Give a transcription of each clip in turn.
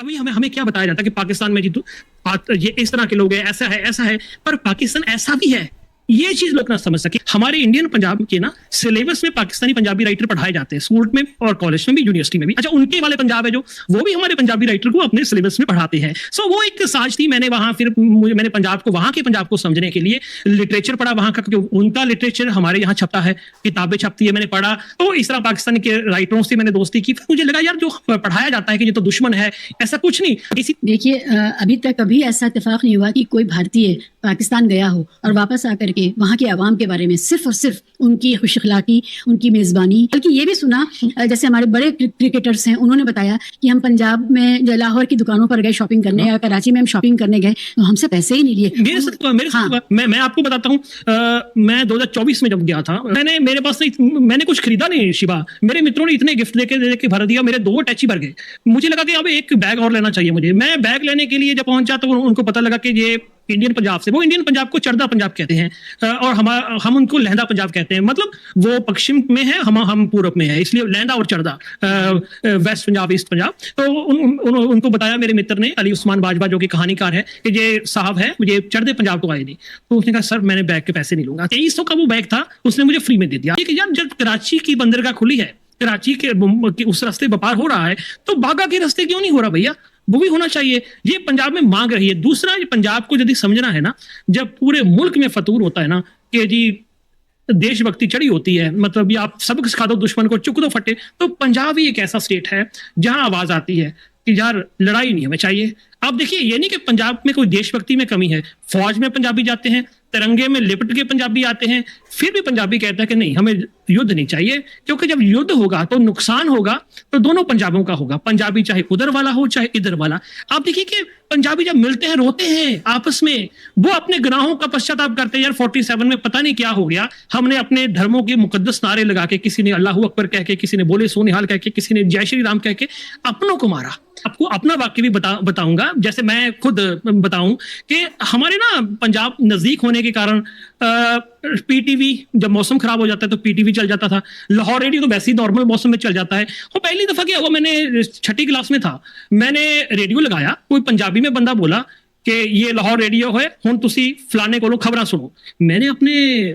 अभी हमें हमें क्या बताया जाता है कि पाकिस्तान में जीतू ये इस तरह के लोग हैं, ऐसा है, पर पाकिस्तान ऐसा भी है, ये चीज लोग ना समझ सके। हमारे इंडियन पंजाब के ना सिलेबस में पाकिस्तानी पंजाबी राइटर पढ़ाए जाते हैं, स्कूल में और कॉलेज में भी, यूनिवर्सिटी में भी। अच्छा, उनके वाले पंजाब है जो, वो भी हमारे पंजाबी राइटर को अपने सिलेबस में पढ़ाते हैं। सो वो एक साज थी। मैंने वहां फिर मैंने पंजाब को, वहां के पंजाब को समझने के लिए लिटरेचर पढ़ा वहां का, क्योंकि उनका लिटरेचर हमारे यहाँ छपता है, किताबें छपती है, मैंने पढ़ा। तो इस तरह पाकिस्तानी के राइटरों से मैंने दोस्ती की। फिर मुझे लगा यार जो पढ़ाया जाता है कि ये तो दुश्मन है, ऐसा कुछ नहीं। इसी देखिए, अभी तक कभी ऐसा इत्तेफाक नहीं हुआ कि कोई भारतीय पाकिस्तान गया हो और वापस आकर के वहाँ के अवाम के बारे में सिर्फ और सिर्फ उनकी खुश अखलाकी, उनकी मेज़बानी, बल्कि ये भी सुना, जैसे हमारे बड़े क्रिकेटर्स हैं, उन्होंने बताया कि हम पंजाब में लाहौर की दुकानों पर गए शॉपिंग करने, या कराची में हम शॉपिंग करने गए तो हमसे पैसे ही नहीं लिए। मेरे साथ मैं आपको बताता हूँ, मैं 2024 में जब गया था, मेरे पास मैंने कुछ खरीदा नहीं शिवा, मेरे मित्रों ने इतने गिफ्ट देके भर दिया, मेरे 2 अटैची भर गए। मुझे लगा कि अब एक बैग और लेना चाहिए मुझे। मैं बैग लेने के लिए जब पहुंचा तो उनको पता लगा कि ये इंडियन पंजाब से, वो इंडियन पंजाब को चरदा पंजाब कहते हैं और हम उनको लहंदा पंजाब कहते हैं। मतलब वो पश्चिम में है, हम पूरब में है, इसलिए लहंदा और चरदा, वेस्ट पंजाब, ईस्ट पंजाब। तो उनको बताया मेरे मित्र ने, अली उस्मान बाजवा जो कि कहानीकार है, कि ये साहब है, मुझे चरदे पंजाब को आए नहीं। तो उसने कहा सर मैंने बैग के पैसे नहीं लूंगा। 2300 का वो बैग था, उसने मुझे फ्री में दे दिया। यार जब कराची की बंदरगाह खुली है, कराची के उस रास्ते व्यापार हो रहा है, तो बागा के रास्ते क्यों नहीं हो रहा भैया? वो भी होना चाहिए। ये पंजाब में मांग रही है। दूसरा, ये पंजाब को यदि समझना है ना, जब पूरे मुल्क में फतूर होता है ना कि जी देशभक्ति चढ़ी होती है, मतलब ये आप सबक सिखा दो दुश्मन को, चुक दो फटे, तो पंजाब ही एक ऐसा स्टेट है जहां आवाज आती है कि यार लड़ाई नहीं हमें चाहिए। आप देखिए, ये नहीं कि पंजाब में कोई देशभक्ति में कमी है, फौज में पंजाबी जाते हैं, तिरंगे में लिपट के पंजाबी आते हैं, फिर भी पंजाबी कहता है कि नहीं हमें युद्ध नहीं चाहिए, क्योंकि जब युद्ध होगा तो नुकसान होगा, तो दोनों पंजाबों का होगा, पंजाबी चाहे उधर वाला हो चाहे इधर वाला। आप देखिए कि पंजाबी जब मिलते हैं रोते हैं आपस में, वो अपने गुनाहों का पश्चाताप करते हैं। यार 47 में पता नहीं क्या हो गया, हमने अपने धर्मों के मुकद्दस नारे लगा के, किसी ने अल्लाह अकबर कह के, किसी ने बोले सोनिहाल कह के, किसी ने जय श्री राम कह के अपनों को मारा। आपको अपना वाक्य भी बताऊंगा, जैसे मैं खुद बताऊं कि हमारे ना पंजाब नजदीक होने के कारण पीटीवी, जब मौसम खराब हो जाता है तो पीटीवी चल जाता था। लाहौर रेडियो तो वैसे ही नॉर्मल मौसम में चल जाता है। और पहली दफा क्या हुआ, मैंने 6ठी क्लास में था, मैंने रेडियो लगाया, कोई पंजाबी में बंदा बोला कि ये लाहौर रेडियो है, हुण तुसी फलाने कोलों खबरां सुनो। मैंने अपने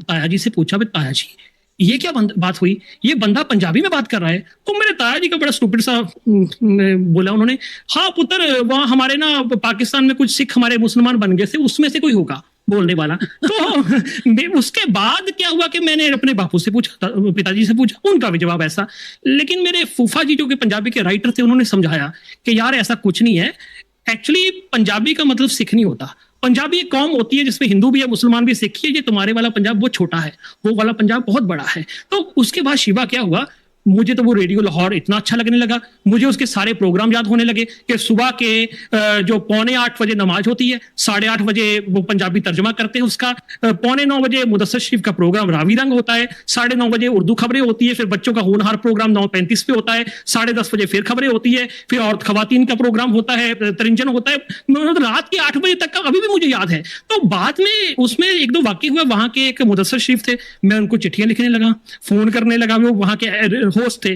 ताया जी से पूछा, भाई ताया जी ये क्या बात हुई, ये बंदा पंजाबी में बात कर रहा है? तो मेरे ताया जी का बड़ा स्टूपिड सा बोला उन्होंने, हाँ पुत्र वहाँ हमारे ना पाकिस्तान में कुछ सिख हमारे मुसलमान बन गए थे, उसमें से कोई होगा बोलने वाला। तो उसके बाद क्या हुआ कि मैंने अपने बापू से पूछा, पिताजी से पूछा, उनका भी जवाब ऐसा। लेकिन मेरे फूफा जी जो कि पंजाबी के राइटर थे, उन्होंने समझाया कि यार ऐसा कुछ नहीं है, एक्चुअली पंजाबी का मतलब सिख नहीं होता। पंजाबी एक कौम होती है जिसमें हिंदू भी है, मुसलमान भी, सिख है। ये तुम्हारे वाला पंजाब वो छोटा है, वो वाला पंजाब बहुत बड़ा है। तो उसके बाद शिवा क्या हुआ, मुझे तो वो रेडियो लाहौर इतना अच्छा लगने लगा, मुझे उसके सारे प्रोग्राम याद होने लगे कि सुबह के जो 7:45 बजे नमाज होती है, 8:30 बजे वो पंजाबी तर्जमा करते हैं उसका, 8:45 बजे मुदस्सर शरीफ का प्रोग्राम रावी रंग होता है, 9:30 बजे उर्दू खबरें होती है, फिर बच्चों का होनहार प्रोग्राम 9:35 पे होता है, 10:30 बजे फिर खबरें होती है, फिर औरत खवातीन का प्रोग्राम होता है, तरिंजन होता है, रात के 8 बजे तक का अभी भी मुझे याद है। तो बाद में उसमें 1-2 वाकई हुआ, वहां के एक मुदस्सर शरीफ थे, मैं उनको चिट्ठियां लिखने लगा, फोन करने लगा, वो वहां के होस्ट थे।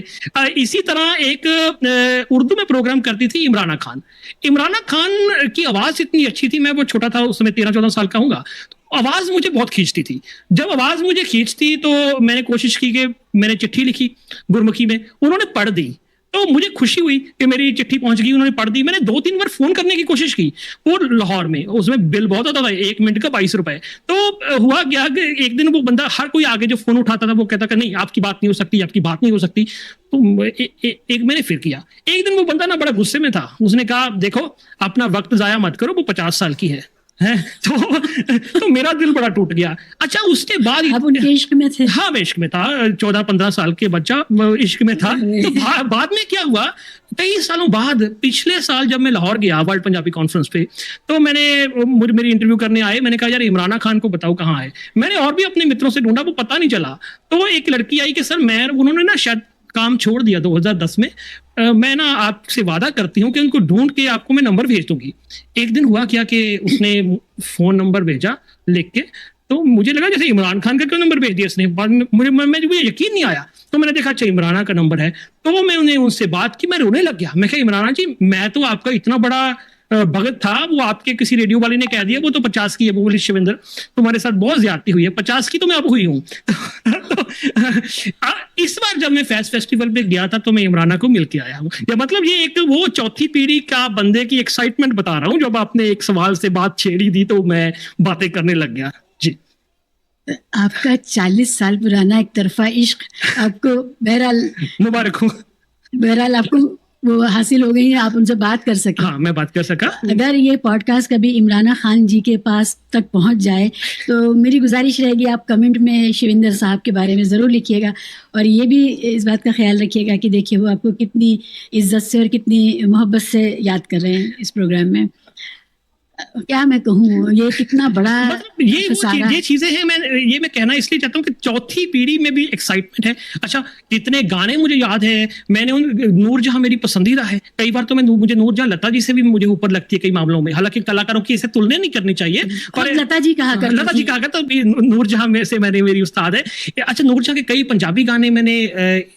इसी तरह एक उर्दू में प्रोग्राम करती थी इमराना खान। इमराना खान की आवाज इतनी अच्छी थी, मैं वो छोटा था उस समय, 13-14 साल का हूँगा, तो आवाज मुझे बहुत खींचती थी। जब आवाज मुझे खींचती तो मैंने कोशिश की कि मैंने चिट्ठी लिखी गुरमुखी में, उन्होंने पढ़ दी, तो मुझे खुशी हुई कि मेरी चिट्ठी पहुंच गई, उन्होंने पढ़ दी। मैंने 2-3 बार फोन करने की कोशिश की, वो लाहौर में, उसमें बिल बहुत होता था, 1 मिनट का 22 रुपए। तो हुआ क्या कि एक दिन वो बंदा, हर कोई आगे जो फोन उठाता था वो कहता कि नहीं आपकी बात नहीं हो सकती, आपकी बात नहीं हो सकती। तो एक मैंने फिर किया। एक दिन वो बंदा ना बड़ा गुस्से में था, उसने कहा देखो अपना वक्त जाया मत करो, वो 50 साल की है। तो मेरा दिल बड़ा टूट गया। अच्छा, उसके बाद आप उनके इश्क में थे? हाँ, मैं इश्क में था, 14-15 साल के बच्चा इश्क में था। तो बाद में क्या हुआ, कई सालों बाद, पिछले साल जब मैं लाहौर गया वर्ल्ड पंजाबी कॉन्फ्रेंस पे, तो मेरी इंटरव्यू करने आए, मैंने कहा यार इमराना खान को बताओ कहाँ है। मैंने और भी अपने मित्रों से ढूंढा, वो पता नहीं चला। तो एक लड़की आई कि सर उन्होंने ना शायद काम छोड़ दिया 2010 में, मैं ना आपसे वादा करती हूँ कि उनको ढूंढ के आपको मैं नंबर भेज दूंगी। एक दिन हुआ क्या कि उसने फोन नंबर भेजा लिख के, तो मुझे लगा जैसे इमरान खान का क्यों नंबर भेज दिया इसने, बाद में मुझे यकीन नहीं आया। तो मैंने देखा अच्छा इमराना का नंबर है, तो मैं उन्हें उनसे बात की, मैं रोने लग गया। मैं कहा इमराना जी, मैं तो आपका इतना बड़ा भगत था, वो आपके किसी रेडियो वाले ने कह दिया वो तो 50 की है। वो बोली शिविंदर तुम्हारे साथ बहुत ज्यादती हुई है, 50 की तो मैं अब हुई हूँ। तो इस बार जब मैं फैस फेस्टिवल पे गया था तो मैं इमराना को मिल के आया हूँ। या मतलब ये एक वो चौथी पीढ़ी का बंदे की एक्साइटमेंट बता रहा हूँ। जब आपने एक सवाल से बात छेड़ी दी तो मैं बातें करने लग गया जी। आपका 40 साल पुराना एक तरफा इश्क आपको मुबारक हो। बहरहाल आपको वो हासिल हो गई है, आप उनसे बात कर सके। हाँ, मैं बात कर सका। अगर ये पॉडकास्ट कभी इमराना खान जी के पास तक पहुंच जाए तो मेरी गुजारिश रहेगी आप कमेंट में शिविंदर साहब के बारे में ज़रूर लिखिएगा, और ये भी इस बात का ख्याल रखिएगा कि देखिए वो आपको कितनी इज्जत से और कितनी मोहब्बत से याद कर रहे हैं इस प्रोग्राम में। क्या मैं कहूँ, ये कितना बड़ा मतलब ये चीजें हैं। मैं कहना इसलिए चाहता हूँ कि चौथी पीढ़ी में भी एक्साइटमेंट है। अच्छा, कितने गाने मुझे याद है, मैंने नूरजहां मेरी पसंदीदा है। कई बार तो मुझे नूरजहां लता जी से भी मुझे ऊपर लगती है कई मामलों में, हालांकि कलाकारों की इसे तुलना नहीं करनी चाहिए। और लता जी कहा तो नूरजहां में से मेरी उस्ताद है। अच्छा, नूरजहां के कई पंजाबी गाने मैंने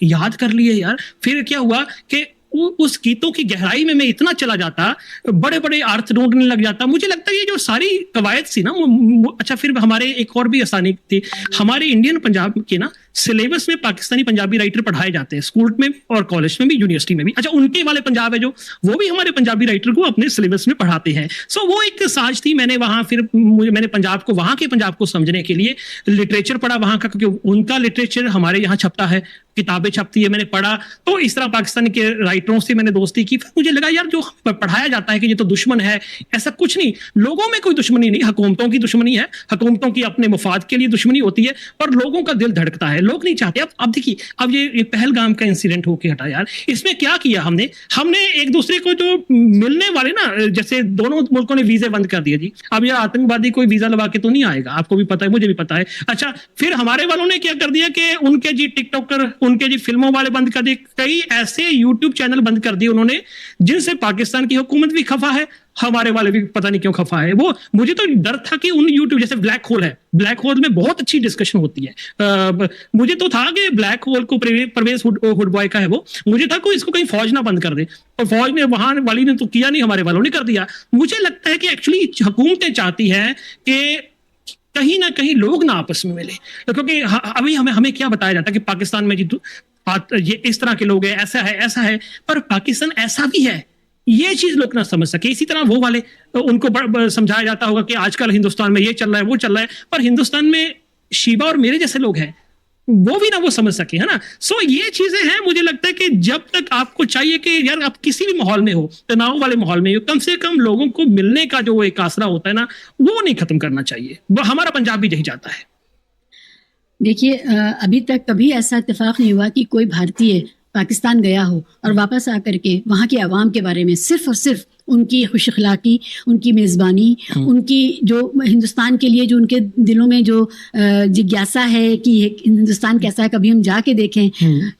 याद कर लिए यार। फिर क्या हुआ कि उस गीतों की गहराई में मैं इतना चला जाता, बड़े बड़े अर्थ ढूंढने लग जाता। मुझे लगता है ये जो सारी कवायद थी ना, अच्छा फिर हमारे एक और भी आसानी थी, हमारे इंडियन पंजाब के ना सिलेबस में पाकिस्तानी पंजाबी राइटर पढ़ाए जाते हैं, स्कूल में और कॉलेज में भी, यूनिवर्सिटी में भी। अच्छा, उनके वाले पंजाब है जो, वो भी हमारे पंजाबी राइटर को अपने सिलेबस में पढ़ाते हैं। सो वो एक साज थी। मैंने वहां फिर मैंने पंजाब को, वहां के पंजाब को समझने के लिए लिटरेचर पढ़ा वहां का, क्योंकि उनका लिटरेचर हमारे यहाँ छपता है, किताबें छपती है, मैंने पढ़ा। तो इस तरह पाकिस्तान के राइटरों से मैंने दोस्ती की। फिर मुझे लगा यार जो पढ़ाया जाता है कि ये तो दुश्मन है, ऐसा कुछ नहीं। लोगों में कोई दुश्मनी नहीं, हुकूमतों की दुश्मनी है, हुकूमतों की अपने मुफाद के लिए दुश्मनी होती है, पर लोगों का दिल धड़कता है, लोग नहीं चाहते। अब देखिए, अब ये पहलगाम का इंसिडेंट होके हटा यार, इसमें क्या किया हमने एक दूसरे को जो मिलने वाले ना, जैसे दोनों मुल्कों ने वीजे बंद कर दिए जी। अब यार आतंकवादी कोई वीजा लगा के तो नहीं आएगा, आपको भी पता है, मुझे भी पता है। अच्छा, फिर हमारे वालों ने क्या कर दिया कि उनके जी टिकटॉकर, उनके जी फिल्मों वाले बंद कर दिए, कई ऐसे यूट्यूब चैनल बंद कर दिए उन्होंने जिनसे पाकिस्तान की हुकूमत भी खफा है, हमारे वाले भी पता नहीं क्यों खफा है। वो मुझे तो डर था कि उन यूट्यूब, जैसे ब्लैक होल है, ब्लैक होल में बहुत अच्छी डिस्कशन होती है। मुझे तो था कि ब्लैक होल को परवेज हुड बॉय का है वो, मुझे था कोई इसको कहीं फौज ना बंद कर दे, और फौज ने, वहां वाली ने तो किया नहीं, हमारे वालों ने कर दिया। मुझे लगता है कि एक्चुअली हुकूमतें चाहती है कि कहीं ना कहीं लोग ना आपस में मिले, क्योंकि अभी हमें क्या बताया जाता है कि पाकिस्तान में ये इस तरह के लोग हैं, ऐसा है, पर पाकिस्तान ऐसा भी है, ये चीज लोग ना समझ सके। इसी तरह वो वाले, उनको समझाया जाता होगा कि आजकल हिंदुस्तान में ये चल रहा है, वो चल रहा है, पर हिंदुस्तान में शीबा और मेरे जैसे लोग हैं, वो भी ना वो समझ सके, है ना। सो ये चीजें हैं। मुझे लगता है कि जब तक आपको चाहिए कि यार आप किसी भी माहौल में हो, तनाव वाले माहौल में हो, कम से कम लोगों को मिलने का जो एक आसरा होता है ना, वो नहीं खत्म करना चाहिए। वो हमारा पंजाब भी यही चाहता है। देखिए, अभी तक कभी ऐसा इत्तेफाक नहीं हुआ कि कोई भारतीय पाकिस्तान गया हो और वापस आकर के वहाँ के अवाम के बारे में सिर्फ और सिर्फ उनकी खुश अखलाकी, उनकी मेज़बानी, उनकी जो हिंदुस्तान के लिए जो उनके दिलों में जो जिज्ञासा है कि हिंदुस्तान कैसा है, कभी हम जाके देखें,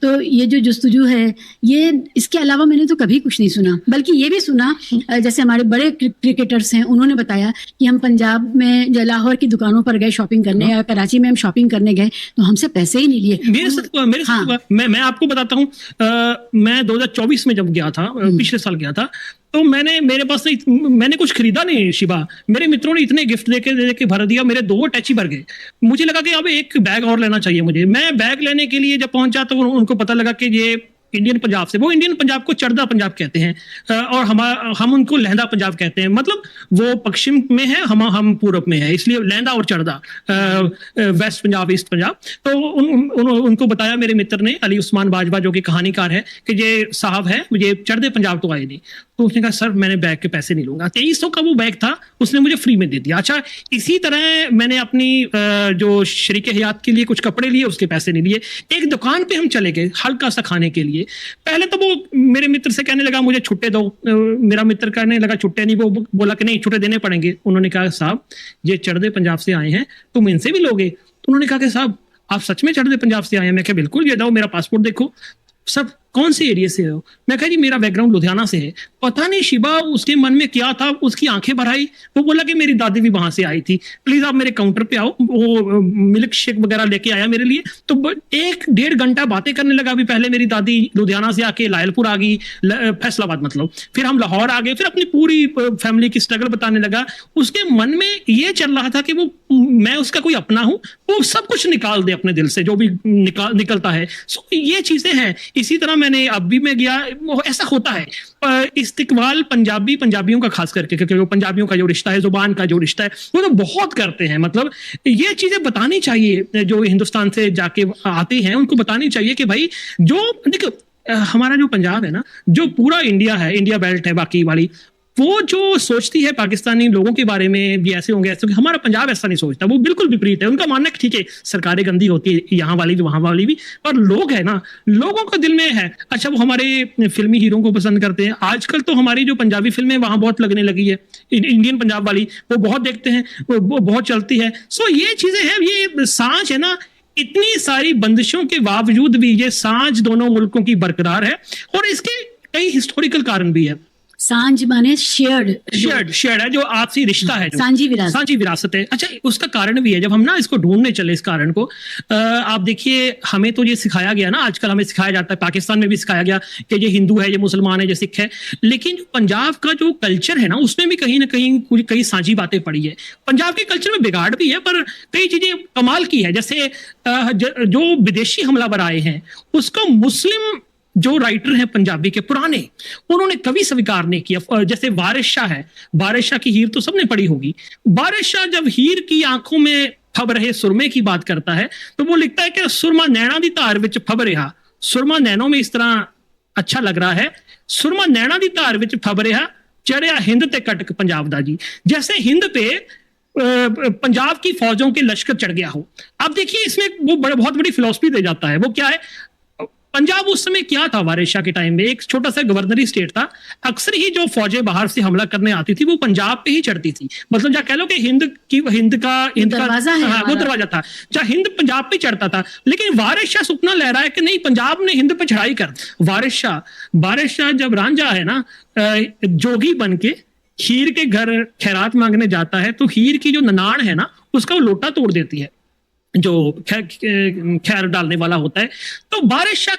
तो ये जो जुस्तजू है, ये इसके अलावा मैंने तो कभी कुछ नहीं सुना। बल्कि ये भी सुना, जैसे हमारे बड़े क्रिकेटर्स हैं, उन्होंने बताया कि हम पंजाब में लाहौर की दुकानों पर गए शॉपिंग करने, या कराची में हम शॉपिंग करने गए तो हमसे पैसे ही नहीं लिए। मेरे साथ मैं आपको बताता हूँ, मैं 2024 में जब गया था, पिछले साल गया था, तो मेरे पास मैंने कुछ खरीदा नहीं शिबा, मेरे मित्रों ने इतने गिफ्ट देके भर दिया, मेरे 2 टैची भर गए। मुझे लगा कि अब एक बैग और लेना चाहिए मुझे। मैं बैग लेने के लिए जब पहुंचा तो उनको पता लगा कि ये इंडियन पंजाब से, वो इंडियन पंजाब को चढ़दा पंजाब कहते हैं, और हम उनको लहंदा पंजाब कहते हैं। मतलब वो पश्चिम में है, हम पूरब में है, इसलिए लहंदा और चढ़दा, वेस्ट पंजाब, ईस्ट पंजाब। तो उनको बताया मेरे मित्र ने, अली उस्मान बाजवा जो कि कहानीकार है, कि ये साहब है, ये चढ़दे पंजाब तो आए नहीं। तो उसने कहा सर मैंने बैग के पैसे नहीं लूंगा। 2300 का वो बैग था, उसने मुझे फ्री में दे दिया। अच्छा, इसी तरह मैंने अपनी जो शरीके हयात के लिए कुछ कपड़े लिए, उसके पैसे नहीं लिए। एक दुकान पे हम चले गए हल्का सा खाने के लिए। पहले तो वो मेरे मित्र से कहने लगा मुझे छुट्टे दो, मेरा मित्र कहने लगा छुट्टे नहीं, वो बोला कि नहीं छुट्टे देने पड़ेंगे। उन्होंने कहा साहब ये चढ़दे पंजाब से आए हैं, तुम इनसे भी लोगे? तो उन्होंने कहा कि साहब आप सच में चढ़दे पंजाब से आए हैं? मैं क्या बिल्कुल, ये लाओ मेरा पासपोर्ट देखो। सब कौन से एरिया से हो? मैं कहा जी मेरा बैकग्राउंड लुधियाना से है। पता नहीं शिबा उसके मन में क्या था, उसकी आंखें भर आई। वो बोला कि मेरी दादी भी वहां से आई थी, प्लीज आप मेरे काउंटर पे आओ। वो मिल्क शेक वगैरह लेके आया मेरे लिए। तो 1-1.5 घंटा बातें करने लगा। अभी पहले मेरी दादी लुधियाना से आके लायलपुर आ गई, फैसलाबाद मतलब, फिर हम लाहौर आ गए, फिर अपनी पूरी फैमिली की स्ट्रगल बताने लगा। उसके मन में ये चल रहा था कि वो मैं उसका कोई अपना हूं, वो सब कुछ निकाल दे अपने दिल से जो भी निकलता है। सो ये चीजें हैं। इसी तरह मैंने अब भी मैं गया, ऐसा होता है इस्तिकबाल पंजाबियों का खास करके, क्योंकि वो पंजाबियों का जो रिश्ता है, जुबान का जो रिश्ता है, वो तो बहुत करते हैं। मतलब ये चीजें बतानी चाहिए, जो हिंदुस्तान से जाके आते हैं उनको बतानी चाहिए कि भाई जो देखो हमारा जो पंजाब है ना, जो पूरा इंडिया है, इंडिया बेल्ट है बाकी वाली, वो जो सोचती है पाकिस्तानी लोगों के बारे में भी ऐसे होंगे ऐसे, हमारा पंजाब ऐसा नहीं सोचता। वो बिल्कुल विपरीत है। उनका मानना है ठीक है सरकारें गंदी होती है, यहाँ वाली भी वहां वाली भी, पर लोग है ना, लोगों का दिल में है। अच्छा वो हमारे फिल्मी हीरो को पसंद करते हैं। आजकल तो हमारी जो पंजाबी फिल्में वहां बहुत लगने लगी है, इंडियन पंजाब वाली, वो बहुत देखते हैं, वो बहुत चलती है। सो ये चीजें हैं, ये सांझ है ना, इतनी सारी बंदिशों के बावजूद भी ये सांझ दोनों मुल्कों की बरकरार है। और इसके कई हिस्टोरिकल कारण भी है। सांझ माने शेयर्ड है, जो आपसी रिश्ता है, सांझी विरासत है। अच्छा उसका कारण भी है। जब हम ना इसको ढूंढने चले इस कारण को, आप देखिए हमें तो ये सिखाया गया ना, आजकल हमें सिखाया जाता है, पाकिस्तान में भी सिखाया गया कि ये हिंदू है, ये मुसलमान है, ये सिख है। लेकिन पंजाब का जो कल्चर है ना, उसमें भी कहीं ना कहीं कई सांझी बातें पड़ी है। पंजाब के कल्चर में बिगाड़ भी है, पर कई चीजें कमाल की है। जैसे जो विदेशी हमलावर आए हैं, उसको मुस्लिम जो राइटर हैं पंजाबी के पुराने, उन्होंने कभी स्वीकार नहीं किया। जैसे वारिस शाह है, वारिस शाह की हीर तो सबने पढ़ी होगी। वारिस शाह जब हीर की आंखों में फब रहे सुरमे की बात करता है, तो वो लिखता है कि सुरमा नैना दी धार विच फब रहा। सुरमा नैनों में इस तरह अच्छा लग रहा है, सुरमा नैना दी धार विच फब रहा, चढ़िया हिंद ते कटक पंजाब दा जी। जैसे हिंद पे पंजाब की फौजों के लश्कर चढ़ गया हो। अब देखिए इसमें वो बहुत बड़ी फिलॉसफी दे जाता है। वो क्या है, पंजाब उस समय क्या था, वारिस शाह के टाइम में एक छोटा सा गवर्नरी स्टेट था। अक्सर ही जो फौजें बाहर से हमला करने आती थी वो पंजाब पे ही चढ़ती थी। मतलब जहाँ कह लो कि हिंद का वो दरवाजा था, जहाँ हिंद पंजाब पे चढ़ता था। लेकिन वारिस शाह सपना लहरा है कि नहीं, पंजाब ने हिंद पे चढ़ाई कर। वारिस शाह जब रांझा है ना जोगी बन के हीर के घर खैरात मांगने जाता है, तो हीर की जो ननाण है ना, उसका वो लोटा तोड़ देती है, जो खैर डालने वाला होता है। तो वारिस शाह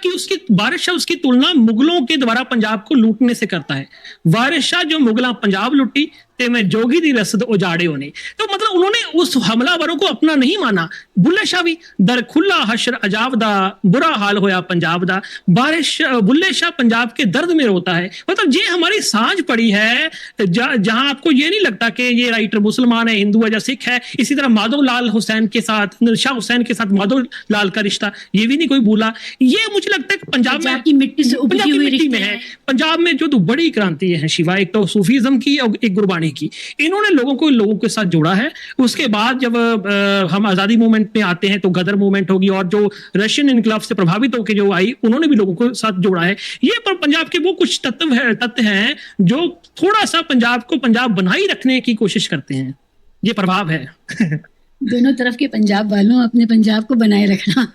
उसकी तुलना मुगलों के द्वारा पंजाब को लूटने से करता है। वारिस शाह जो मुगला पंजाब लुटी ते मैं जोगी दी रसद उजाड़े होने। तो मतलब उन्होंने उस हमलावरों को अपना नहीं माना। बुल्ले शाह भी दर खुला हशर अजाब दा, बुरा हाल होया पंजाब दा। बुल्ले शाह पंजाब के दर्द में रोता है। मतलब ये हमारी सांझ पड़ी है, जहां आपको ये नहीं लगता कि ये राइटर मुसलमान है, हिंदू है या सिख है। इसी तरह माधव लाल हुसैन के साथ, शाह हुसैन के साथ माधव लाल का रिश्ता, ये भी नहीं कोई भूला। ये मुझे लगता है कि पंजाब की मिट्टी में है। पंजाब में जो बड़ी क्रांति है शिवा, एक तो सूफीज्म की और एक गुरबानी की, इन्होंने लोगों के साथ जोड़ा है। उसके बाद जब हम आजादी मूवमेंट में आते हैं तो गदर मूवमेंट होगी, और जो रशियन इनकलाब से प्रभावित होकर जो आई, उन्होंने भी लोगों के साथ जोड़ा है। ये पर पंजाब के वो कुछ तत्व हैं जो थोड़ा सा पंजाब को पंजाब बनाए रखने की कोशिश करते हैं। ये प्रभाव है। दोनों तरफ के पंजाब वालों अपने पंजाब को बनाए रखना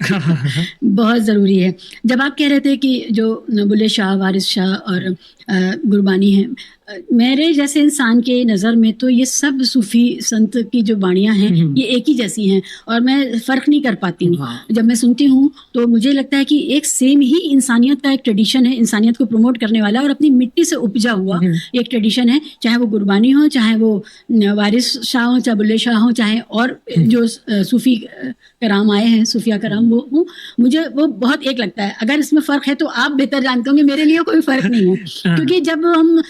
बहुत ज़रूरी है। जब आप कह रहे थे कि जो बुल्ले शाह, वारिस शाह और गुरबानी हैं, मेरे जैसे इंसान के नज़र में तो ये सब सूफ़ी संत की जो बाणियाँ हैं ये एक ही जैसी हैं, और मैं फ़र्क नहीं कर पाती हूँ। जब मैं सुनती हूँ तो मुझे लगता है कि एक सेम ही इंसानियत का एक ट्रेडिशन है, इंसानियत को प्रमोट करने वाला और अपनी मिट्टी से उपजा हुआ एक ट्रेडिशन है। चाहे वो गुरबानी हो, चाहे वो वारिस शाह हो, चाहे बुल्ले शाह हो, चाहे और जो सूफ़ी कराम आए हैं, सूफिया कराम, वो मुझे वो बहुत एक लगता है। अगर इसमें फ़र्क है तो आप बेहतर जानते होंगे, मेरे लिए कोई फ़र्क नहीं है। क्योंकि जब हम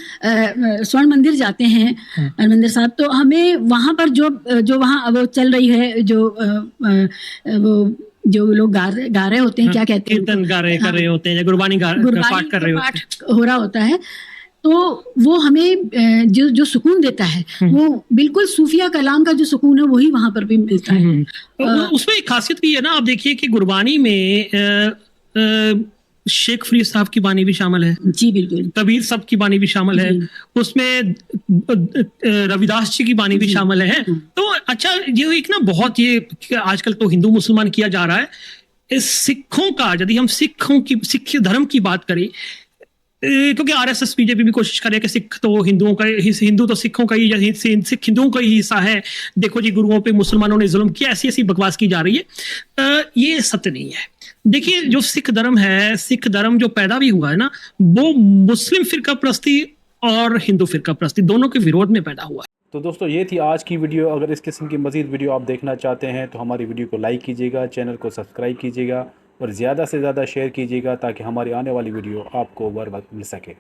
स्वर्ण मंदिर जाते हैं हरमंदिर साहब, तो हमें वहाँ पर जो वहाँ वो चल रही है, जो लोग गा रहे होते हैं, क्या कहते हैं, कीर्तन गा रहे होते हैं, गुरबानी पाठ कर रहे होते हैं, पाठ हो रहा होता है, तो वो हमें जो सुकून देता है, वो बिल्कुल सूफिया कलाम का जो सुकून है वही वहाँ पर भी मिलता है। उसमें एक खासियत भी है ना, आप देखिए कि गुरबानी में शेख फरीद साहब की बानी भी शामिल है। जी बिल्कुल। कबीर साहब की बानी भी शामिल है। उसमें रविदास जी की बानी भी शामिल है। तो अच्छा, ये एक ना बहुत, ये आजकल तो हिंदू मुसलमान किया जा रहा है, इस सिखों का, यदि हम सिख धर्म की बात करें, क्योंकि आरएसएस बीजेपी भी कोशिश करे कि सिख तो हिंदुओं का, हिंदू तो सिखों का ही, या सिख हिंदुओं का ही हिस्सा है, देखो जी गुरुओं पे मुसलमानों ने जुल्म किया, ऐसी ऐसी बकवास की जा रही है। ये सत्य नहीं है। देखिए, जो सिख धर्म है, सिख धर्म जो पैदा भी हुआ है ना, वो मुस्लिम फिरका परस्ती और हिंदू फिरका परस्ती दोनों के विरोध में पैदा हुआ है। तो दोस्तों, ये थी आज की वीडियो। अगर इस किस्म की मज़ीद वीडियो आप देखना चाहते हैं तो हमारी वीडियो को लाइक कीजिएगा, चैनल को सब्सक्राइब कीजिएगा और ज़्यादा से ज़्यादा शेयर कीजिएगा ताकि हमारी आने वाली वीडियो आपको बर वक्त मिल सके।